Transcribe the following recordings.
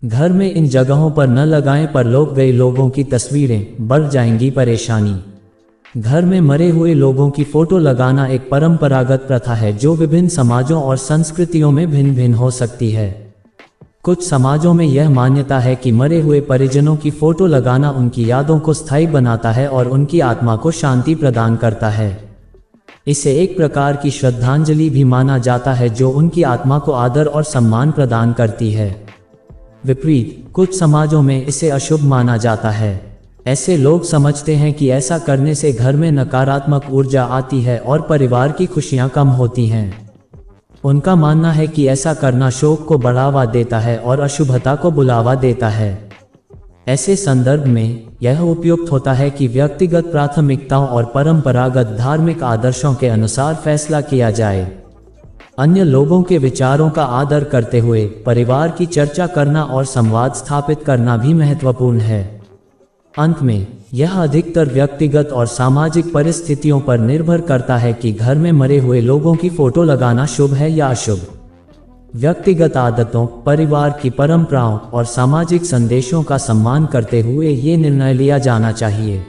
घर में इन जगहों पर न लगाएं, पर लोग गए लोगों की तस्वीरें, बढ़ जाएंगी परेशानी। घर में मरे हुए लोगों की फोटो लगाना एक परंपरागत प्रथा है जो विभिन्न समाजों और संस्कृतियों में भिन्न भिन्न हो सकती है। कुछ समाजों में यह मान्यता है कि मरे हुए परिजनों की फोटो लगाना उनकी यादों को स्थायी बनाता है और उनकी आत्मा को शांति प्रदान करता है। इसे एक प्रकार की श्रद्धांजलि भी माना जाता है जो उनकी आत्मा को आदर और सम्मान प्रदान करती है। विपरीत, कुछ समाजों में इसे अशुभ माना जाता है। ऐसे लोग समझते हैं कि ऐसा करने से घर में नकारात्मक ऊर्जा आती है और परिवार की खुशियां कम होती हैं। उनका मानना है कि ऐसा करना शोक को बढ़ावा देता है और अशुभता को बुलावा देता है। ऐसे संदर्भ में यह उपयुक्त होता है कि व्यक्तिगत प्राथमिकताओं और परंपरागत धार्मिक आदर्शों के अनुसार फैसला किया जाए। अन्य लोगों के विचारों का आदर करते हुए परिवार की चर्चा करना और संवाद स्थापित करना भी महत्वपूर्ण है। अंत में यह अधिकतर व्यक्तिगत और सामाजिक परिस्थितियों पर निर्भर करता है कि घर में मरे हुए लोगों की फोटो लगाना शुभ है या अशुभ। व्यक्तिगत आदतों, परिवार की परंपराओं और सामाजिक संदेशों का सम्मान करते हुए ये निर्णय लिया जाना चाहिए।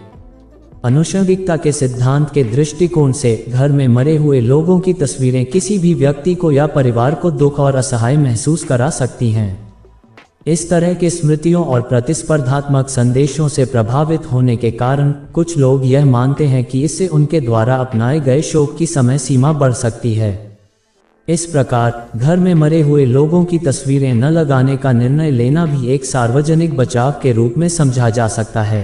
अनुषंगिकता के सिद्धांत के दृष्टिकोण से घर में मरे हुए लोगों की तस्वीरें किसी भी व्यक्ति को या परिवार को दुख और असहाय महसूस करा सकती हैं। इस तरह के स्मृतियों और प्रतिस्पर्धात्मक संदेशों से प्रभावित होने के कारण कुछ लोग यह मानते हैं कि इससे उनके द्वारा अपनाए गए शोक की समय सीमा बढ़ सकती है। इस प्रकार घर में मरे हुए लोगों की तस्वीरें न लगाने का निर्णय लेना भी एक सार्वजनिक बचाव के रूप में समझा जा सकता है।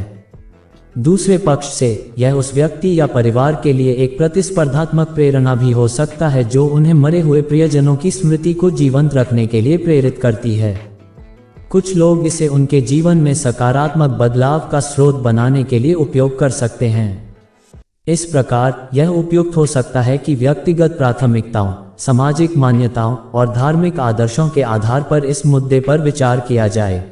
दूसरे पक्ष से यह उस व्यक्ति या परिवार के लिए एक प्रतिस्पर्धात्मक प्रेरणा भी हो सकता है जो उन्हें मरे हुए प्रियजनों की स्मृति को जीवंत रखने के लिए प्रेरित करती है। कुछ लोग इसे उनके जीवन में सकारात्मक बदलाव का स्रोत बनाने के लिए उपयोग कर सकते हैं। इस प्रकार यह उपयुक्त हो सकता है कि व्यक्तिगत प्राथमिकताओं, सामाजिक मान्यताओं और धार्मिक आदर्शों के आधार पर इस मुद्दे पर विचार किया जाए।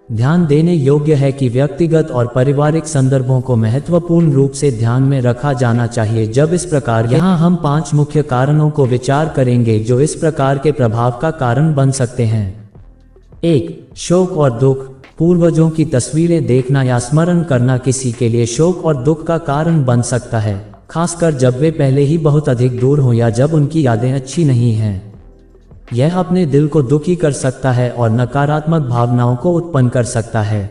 ध्यान देने योग्य है कि व्यक्तिगत और पारिवारिक संदर्भों को महत्वपूर्ण रूप से ध्यान में रखा जाना चाहिए जब इस प्रकार यहाँ हम 5 मुख्य कारणों को विचार करेंगे जो इस प्रकार के प्रभाव का कारण बन सकते हैं। 1. शोक और दुख। पूर्वजों की तस्वीरें देखना या स्मरण करना किसी के लिए शोक और दुख का कारण बन सकता है, खासकर जब वे पहले ही बहुत अधिक दूर हों या जब उनकी यादें अच्छी नहीं हैं। यह अपने दिल को दुखी कर सकता है और नकारात्मक भावनाओं को उत्पन्न कर सकता है।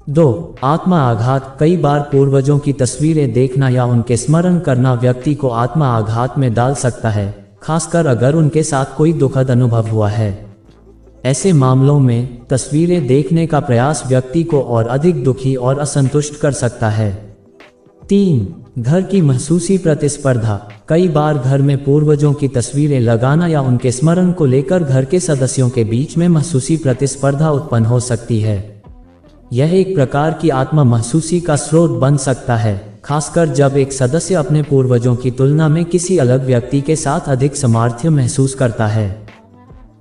2. आत्मा आघात। कई बार पूर्वजों की तस्वीरें देखना या उनके स्मरण करना व्यक्ति को आत्मा आघात में डाल सकता है, खासकर अगर उनके साथ कोई दुखद अनुभव हुआ है। ऐसे मामलों में तस्वीरें देखने का प्रयास व्यक्ति को और अधिक दुखी और असंतुष्ट कर सकता है। 3. घर की महसूसी प्रतिस्पर्धा। कई बार घर में पूर्वजों की तस्वीरें लगाना या उनके स्मरण को लेकर घर के सदस्यों के बीच में महसूसी प्रतिस्पर्धा उत्पन्न हो सकती है। यह एक प्रकार की आत्मा महसूसी का स्रोत बन सकता है, खासकर जब एक सदस्य अपने पूर्वजों की तुलना में किसी अलग व्यक्ति के साथ अधिक सामर्थ्य महसूस करता है।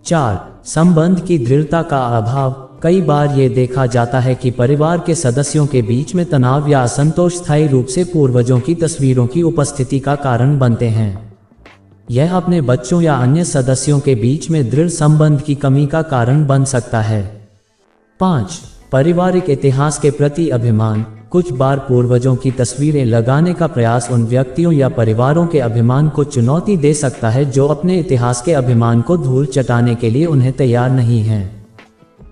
4. संबंध की दृढ़ता का अभाव। कई बार ये देखा जाता है कि परिवार के सदस्यों के बीच में तनाव या असंतोष स्थायी रूप से पूर्वजों की तस्वीरों की उपस्थिति का कारण बनते हैं। यह अपने बच्चों या अन्य सदस्यों के बीच में दृढ़ संबंध की कमी का कारण बन सकता है। 5. पारिवारिक इतिहास के प्रति अभिमान। कुछ बार पूर्वजों की तस्वीरें लगाने का प्रयास उन व्यक्तियों या परिवारों के अभिमान को चुनौती दे सकता है जो अपने इतिहास के अभिमान को धूल चटाने के लिए उन्हें तैयार नहीं हैं।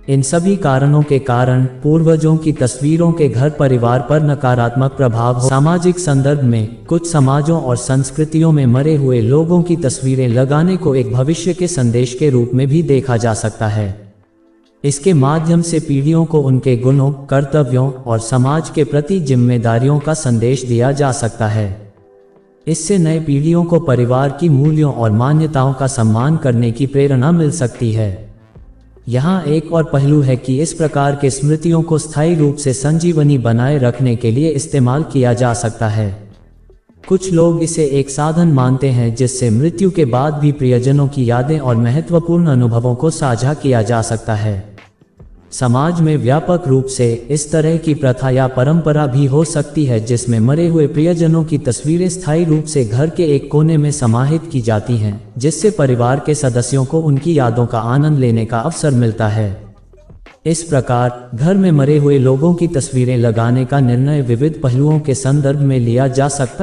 इन सभी कारणों के कारण पूर्वजों की तस्वीरों के घर परिवार पर नकारात्मक प्रभाव हो। सामाजिक संदर्भ में कुछ समाजों और संस्कृतियों में मरे हुए लोगों की तस्वीरें लगाने को एक भविष्य के संदेश के रूप में भी देखा जा सकता है। इसके माध्यम से पीढ़ियों को उनके गुणों, कर्तव्यों और समाज के प्रति जिम्मेदारियों का संदेश दिया जा सकता है। इससे नए पीढ़ियों को परिवार की मूल्यों और मान्यताओं का सम्मान करने की प्रेरणा मिल सकती है। यहाँ एक और पहलू है कि इस प्रकार के स्मृतियों को स्थायी रूप से संजीवनी बनाए रखने के लिए इस्तेमाल किया जा सकता है। कुछ लोग इसे एक साधन मानते हैं जिससे मृत्यु के बाद भी प्रियजनों की यादें और महत्वपूर्ण अनुभवों को साझा किया जा सकता है। समाज में व्यापक रूप से इस तरह की प्रथा या परंपरा भी हो सकती है जिसमें मरे हुए प्रियजनों की तस्वीरें स्थायी रूप से घर के एक कोने में समाहित की जाती हैं, जिससे परिवार के सदस्यों को उनकी यादों का आनंद लेने का अवसर मिलता है। इस प्रकार घर में मरे हुए लोगों की तस्वीरें लगाने का निर्णय विविध पहलुओं के संदर्भ में लिया जा सकता है।